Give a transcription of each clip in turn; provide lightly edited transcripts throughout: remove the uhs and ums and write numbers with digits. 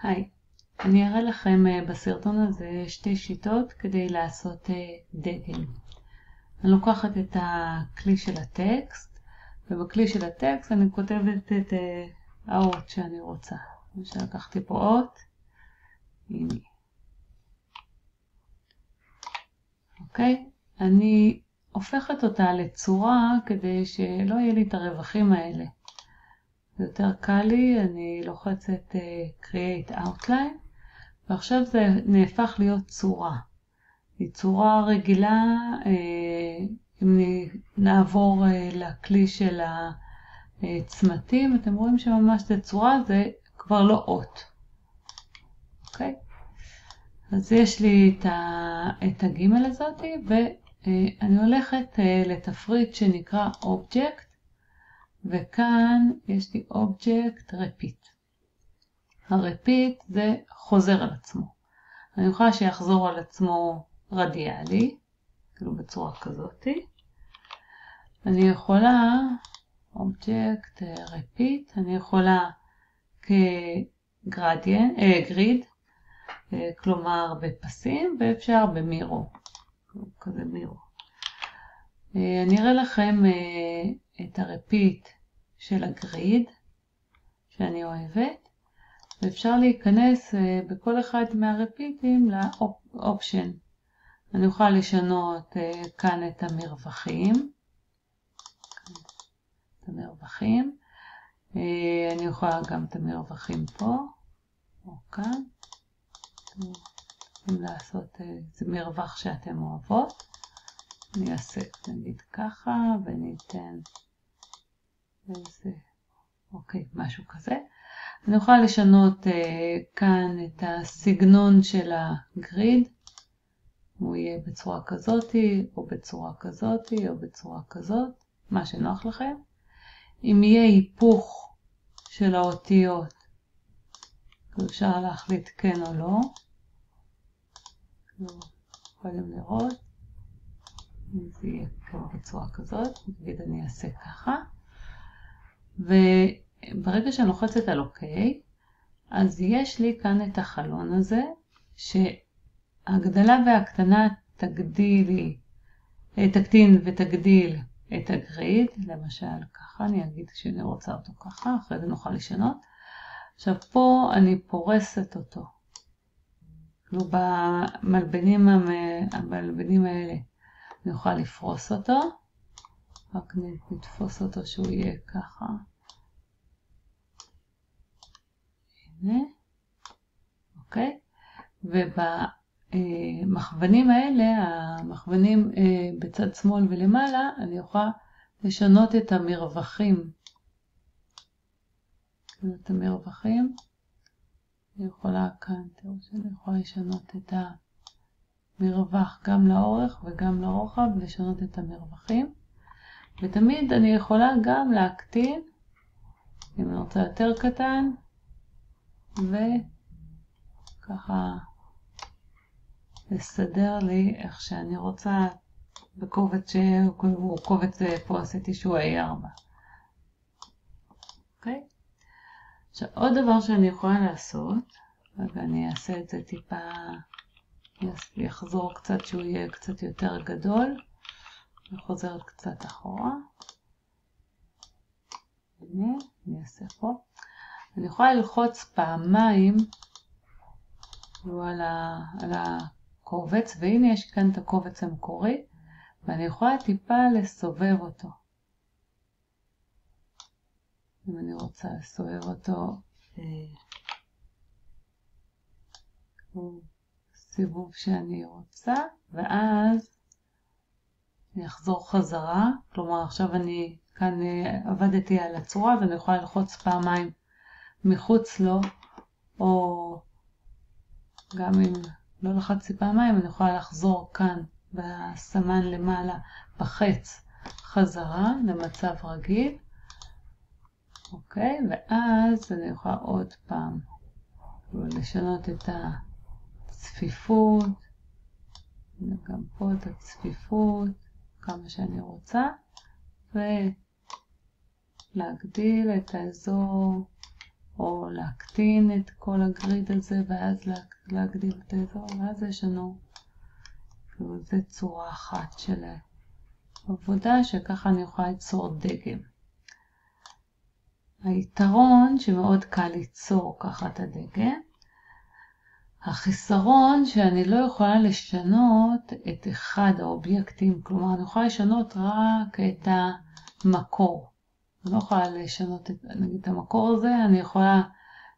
היי, אני אראה לכם בסרטון הזה שתי שיטות כדי לעשות דגל. אני לוקחת את הכלי של הטקסט, ובכלי של הטקסט אני כותבת את האות שאני רוצה. למשל לקחתי פה אות, הנה. אוקיי? אני הופכת אותה לצורה כדי שלא יהיה לי את הרווחים האלה. זה יותר קל לי, אני לוחצת Create Outline, ועכשיו זה נהפך להיות צורה. היא צורה רגילה, אם נעבור לכלי של הצמתים, אתם רואים שממש זה צורה, זה כבר לא אות. אוקיי? אז יש לי את הגימל הזאת, ואני הולכת לתפריט שנקרא Object, וכאן יש לי Object Repeat. ה-Repeat זה חוזר על עצמו. אני יכולה שיחזור על עצמו רדיאלי, כאילו בצורה כזאת. אני יכולה, Object Repeat, אני יכולה כגריד, כלומר בפסים, ואפשר במירו, כזה מירו. אני אראה לכם את ה-Repeat של הגריד, שאני אוהבת, ואפשר להיכנס בכל אחד מהרפיטים לאופשן. אני אוכל לשנות כאן את המרווחים. אני יכולה גם את המרווחים פה, או כאן. אתם לעשות איזה מרווח שאתם אוהבות. אני אעשה נגיד ככה, וניתן איזה, אוקיי, משהו כזה. אני יכולה לשנות כאן את הסגנון של הגריד. הוא יהיה בצורה כזאת, או בצורה כזאת, או בצורה כזאת, מה שנוח לכם. אם יהיה היפוך של האותיות, אפשר להחליט כן או לא. יכולים לראות. אם זה יהיה בצורה כזאת, נגיד אני אעשה ככה. ברגע שאני לוחצת על אוקיי, אז יש לי כאן את החלון הזה, שהגדלה והקטנה תקטין ותגדיל את הגריד, למשל ככה, אני אגיד שאני רוצה אותו ככה, אחרי זה נוכל לשנות. עכשיו פה אני פורסת אותו, כאילו במלבנים האלה אני אוכל לפרוס אותו, רק נתפוס אותו שהוא יהיה ככה. הנה, אוקיי? ובמכוונים האלה, המכוונים בצד שמאל ולמעלה, אני יכולה לשנות את המרווחים. את המרווחים. אני יכולה כאן, תראו שאני יכולה לשנות את המרווח גם לאורך וגם לרוחב, לשנות את המרווחים. ותמיד אני יכולה גם להקטין, אם אני רוצה יותר קטן, וככה לסדר לי איך שאני רוצה בקובץ שהוא קובץ פה עשיתי שהוא A4. אוקיי? עכשיו עוד דבר שאני יכולה לעשות, ואני אעשה את זה טיפה, יחזור קצת שהוא יהיה קצת יותר גדול, וחוזרת קצת אחורה. הנה, אני אעשה פה. אני יכולה ללחוץ פעמיים על הקובץ, והנה יש כאן את הקובץ המקורי, ואני יכולה טיפה לסובב אותו. אם אני רוצה לסובב אותו, סיבוב שאני רוצה, ואז אני אחזור חזרה, כלומר עכשיו אני כאן עבדתי על הצורה, אז אני יכולה ללחוץ פעמיים מחוץ לו, או גם אם לא לחצתי פעמיים, אני יכולה לחזור כאן בסמן למעלה בחץ חזרה למצב רגיל. אוקיי, ואז אני יכולה עוד פעם לשנות את הצפיפות, גם פה את הצפיפות, כמה שאני רוצה, ולהגדיל את האזור או להקטין את כל הגריד הזה ואז להגדיל את האזור, ואז יש לנו, זו צורה אחת של עבודה שככה אני יכולה ליצור דגם. היתרון שמאוד קל ליצור ככה את הדגם, החיסרון שאני לא יכולה לשנות את אחד האובייקטים, כלומר אני יכולה לשנות רק את המקור. אני לא יכולה לשנות נגיד את המקור הזה, אני יכולה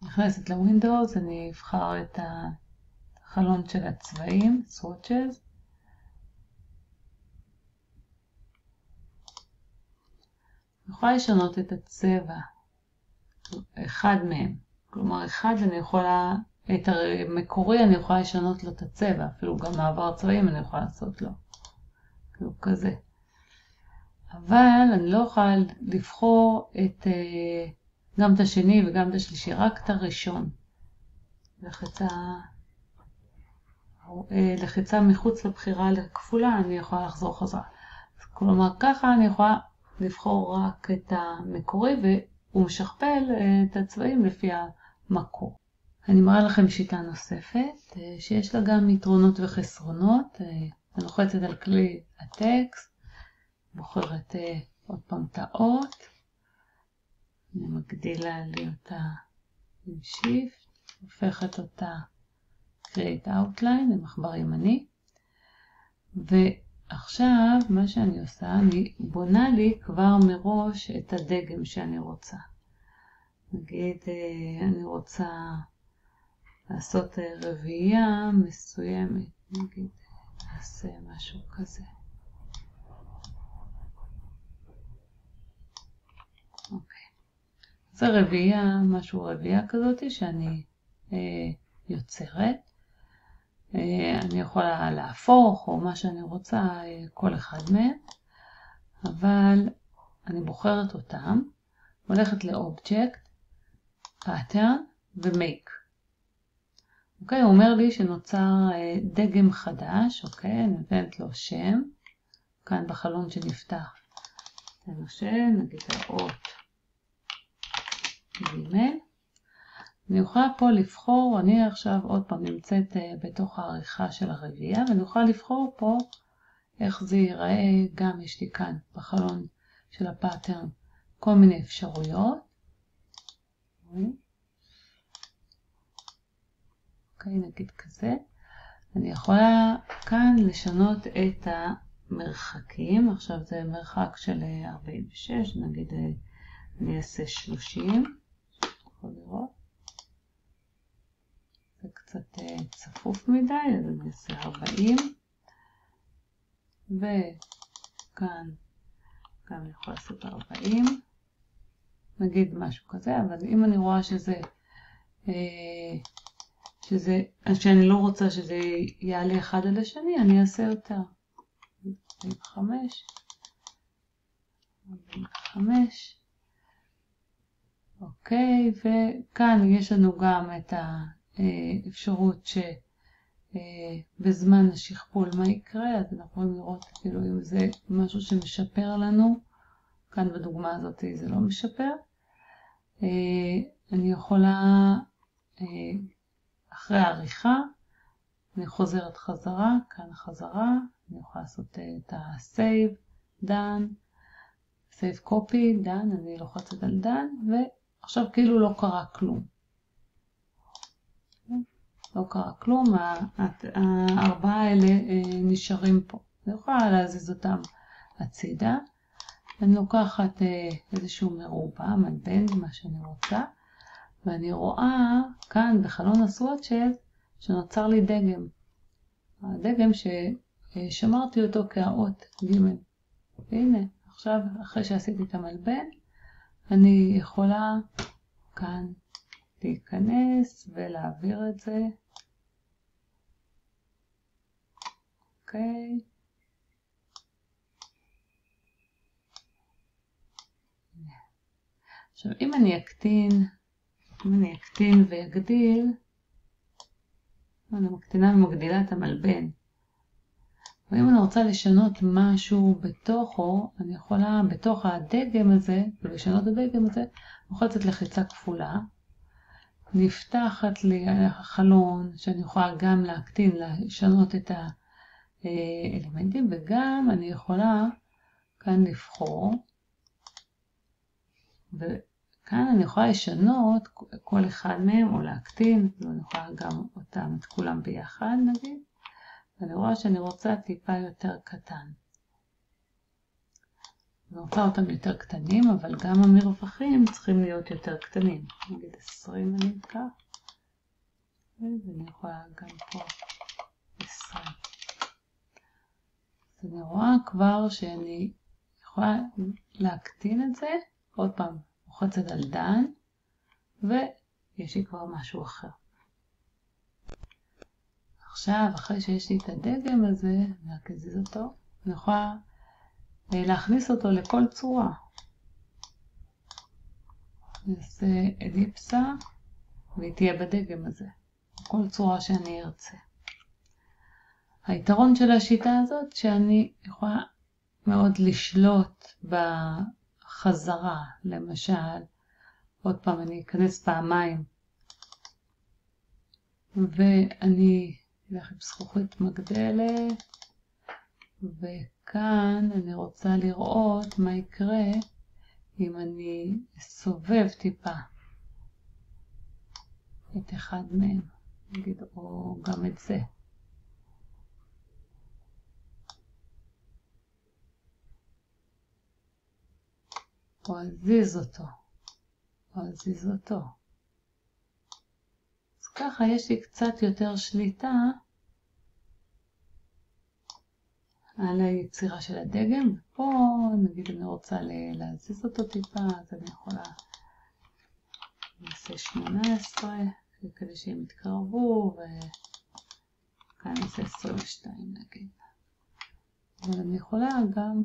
נכנסת לווינדוס, אני אבחר את החלון של הצבעים, swatches. אני יכולה לשנות את הצבע, אחד מהם. כלומר אחד אני יכולה, את המקורי אני יכולה לשנות לו את הצבע, אפילו גם מעבר צבעים אני יכולה לעשות לו. כאילו כזה. אבל אני לא יכולה לבחור גם את השני וגם את השלישי, רק את הראשון. לחיצה מחוץ לבחירה לכפולה, אני יכולה לחזור חזרה. כלומר, ככה אני יכולה לבחור רק את המקורי, והוא משכפל את הצבעים לפי המקור. אני מראה לכם שיטה נוספת, שיש לה גם יתרונות וחסרונות. אני לוחצת על כלי הטקסט, בוחרת עוד פעם את האות, אני מגדילה לי אותה עם Shift, הופכת אותה Create Outline למחבר ימני, ועכשיו מה שאני עושה, אני בונה לי כבר מראש את הדגם שאני רוצה. נגיד אני רוצה לעשות רביעייה מסוימת, נגיד נעשה משהו כזה. אוקיי. זה רביעייה, משהו רביעייה כזאת שאני יוצרת. אני יכולה להפוך או מה שאני רוצה, כל אחד מהם. אבל אני בוחרת אותם, הולכת ל-Object, Pattern ו-Make. אוקיי, הוא אומר לי שנוצר דגם חדש, אוקיי, אני נותנת לו שם, כאן בחלון שנפתח. נותן לו שם, נגיד האות ג'. אני יכולה פה לבחור, אני עכשיו עוד פעם נמצאת בתוך העריכה של הרביעייה, ואני יכולה לבחור פה איך זה ייראה, גם יש לי כאן בחלון של הפאטרן כל מיני אפשרויות. אוקיי, נגיד כזה. אני יכולה כאן לשנות את המרחקים, עכשיו זה מרחק של 46, נגיד אני אעשה 30, יכול לראות. זה קצת צפוף מדי, אז אני אעשה 40. וכאן גם אני יכולה לעשות 40. נגיד משהו כזה, אבל אם אני רואה שאני לא רוצה שזה יעלה אחד על השני, אני אעשה יותר. 45. 45. אוקיי, וכאן יש לנו גם את האפשרות שבזמן השכפול מה יקרה, אז אנחנו יכולים לראות כאילו אם זה משהו שמשפר לנו. כאן בדוגמה הזאת זה לא משפר. אני יכולה, אחרי העריכה, אני חוזרת חזרה, כאן חזרה, אני יכולה לעשות את ה-Save, Done, Save Copy, Done, אני לוחצת על Done, ועכשיו כאילו לא קרה כלום. לא קרה כלום, הארבעה האלה נשארים פה. אני יכולה להזיז אותם הצידה. אני לוקחת איזשהו מרובע, מלבן, מה שאני רוצה, ואני רואה כאן בחלון הסוואטשז שנוצר לי דגם. הדגם ששמרתי אותו כהאות ג'. והנה, עכשיו אחרי שעשיתי את המלבן, אני יכולה כאן להיכנס ולהעביר את זה. אוקיי. עכשיו, אם אני אקטין ואגדיל, אני מקטינה ומגדילה את המלבן. ואם אני רוצה לשנות משהו בתוכו, אני יכולה בתוך הדגם הזה, ולשנות את הדגם הזה, לוחצת לחיצה כפולה, נפתחת לי החלון שאני יכולה גם להקטין, לשנות את האלמנטים, וגם אני יכולה כאן לבחור, וכאן אני יכולה לשנות כל אחד מהם או להקטין, אני יכולה גם אותם, את כולם ביחד נגיד, ואני רואה שאני רוצה טיפה יותר קטן. אני רוצה אותם יותר קטנים, אבל גם המרווחים צריכים להיות יותר קטנים. נגיד 20 אני אקח, ואני יכולה גם פה 20. אז אני רואה כבר שאני יכולה להקטין את זה, עוד פעם, לוחצת על דן, ויש לי כבר משהו אחר. עכשיו, אחרי שיש לי את הדגם הזה, אני רק אזיז אותו, אני יכולה להכניס אותו לכל צורה. נעשה אליפסה, והיא תהיה בדגם הזה, כל צורה שאני ארצה. היתרון של השיטה הזאת, שאני יכולה מאוד לשלוט בחזרה. למשל, עוד פעם אני אכנס פעמיים, ואני אלך עם זכוכית מגדלת, וכאן אני רוצה לראות מה יקרה אם אני אסובב טיפה את אחד מהם, נגיד, או גם את זה. או אזיז אותו. אז ככה יש לי קצת יותר שליטה על היצירה של הדגם. פה נגיד אני רוצה להזיז אותו טיפה, אז אני יכולה נעשה 18 כדי שהם יתקרבו, וכאן נעשה 22 נגיד. אבל אני יכולה גם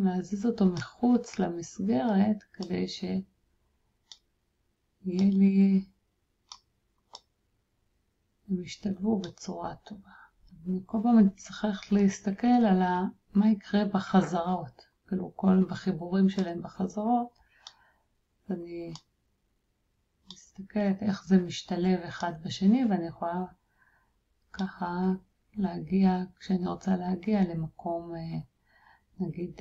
להזיז אותו מחוץ למסגרת כדי שיהיה לי, הם ישתלבו בצורה טובה. אני כל פעם צריך להסתכל על מה יקרה בחזרות, כאילו כל בחיבורים שלהם בחזרות, אני מסתכלת איך זה משתלב אחד בשני, ואני יכולה ככה להגיע, כשאני רוצה להגיע למקום, נגיד,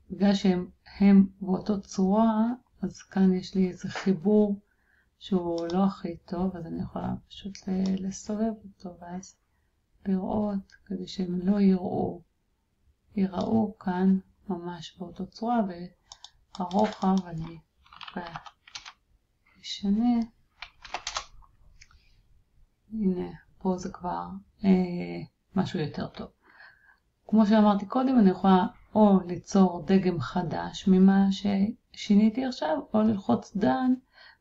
בגלל שהם באותו צורה, אז כאן יש לי איזה חיבור שהוא לא הכי טוב, אז אני יכולה פשוט לסובב אותו, ואז לראות, כדי שהם לא יראו כאן ממש באותו צורה, והרוחב אני אשנה. הנה, פה זה כבר משהו יותר טוב. כמו שאמרתי קודם, אני יכולה או ליצור דגם חדש ממה ששיניתי עכשיו, או ללחוץ דן,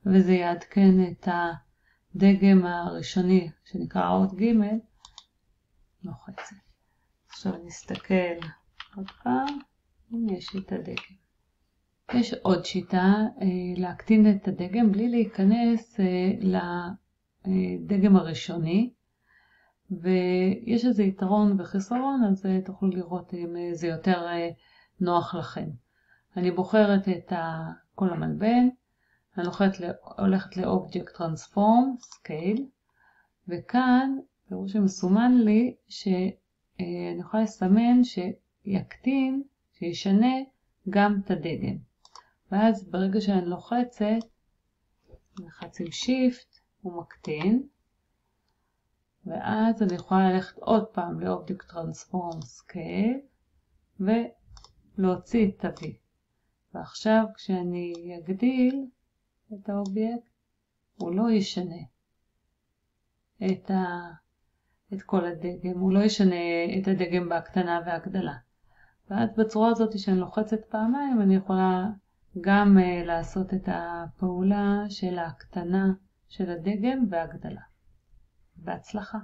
וזה יעדכן את הדגם הראשוני, שנקרא אות ג' לוחצת. עכשיו נסתכל עוד פעם, אם יש לי את הדגם. יש עוד שיטה להקטין את הדגם בלי להיכנס לדגם הראשוני, ויש איזה יתרון וחיסרון, אז תוכלו לראות אם זה יותר נוח לכם. אני בוחרת את כל המלבן, אני הולכת ל-Object Transform, Scale, וכאן, תראו שמסומן לי שאני יכולה לסמן שיקטין, שישנה גם את הדגם. ואז ברגע שאני לוחצת, לחץ עם Shift, הוא מקטין, ואז אני יכולה ללכת עוד פעם ל-Object Transform Scale, ולהוציא את ה-V. ועכשיו כשאני אגדיל את האובייקט, הוא לא ישנה את כל הדגם, הוא לא ישנה את הדגם בהקטנה והגדלה. ואז בצורה הזאת שאני לוחצת פעמיים, אני יכולה גם לעשות את הפעולה של ההקטנה של הדגם והגדלה. בהצלחה.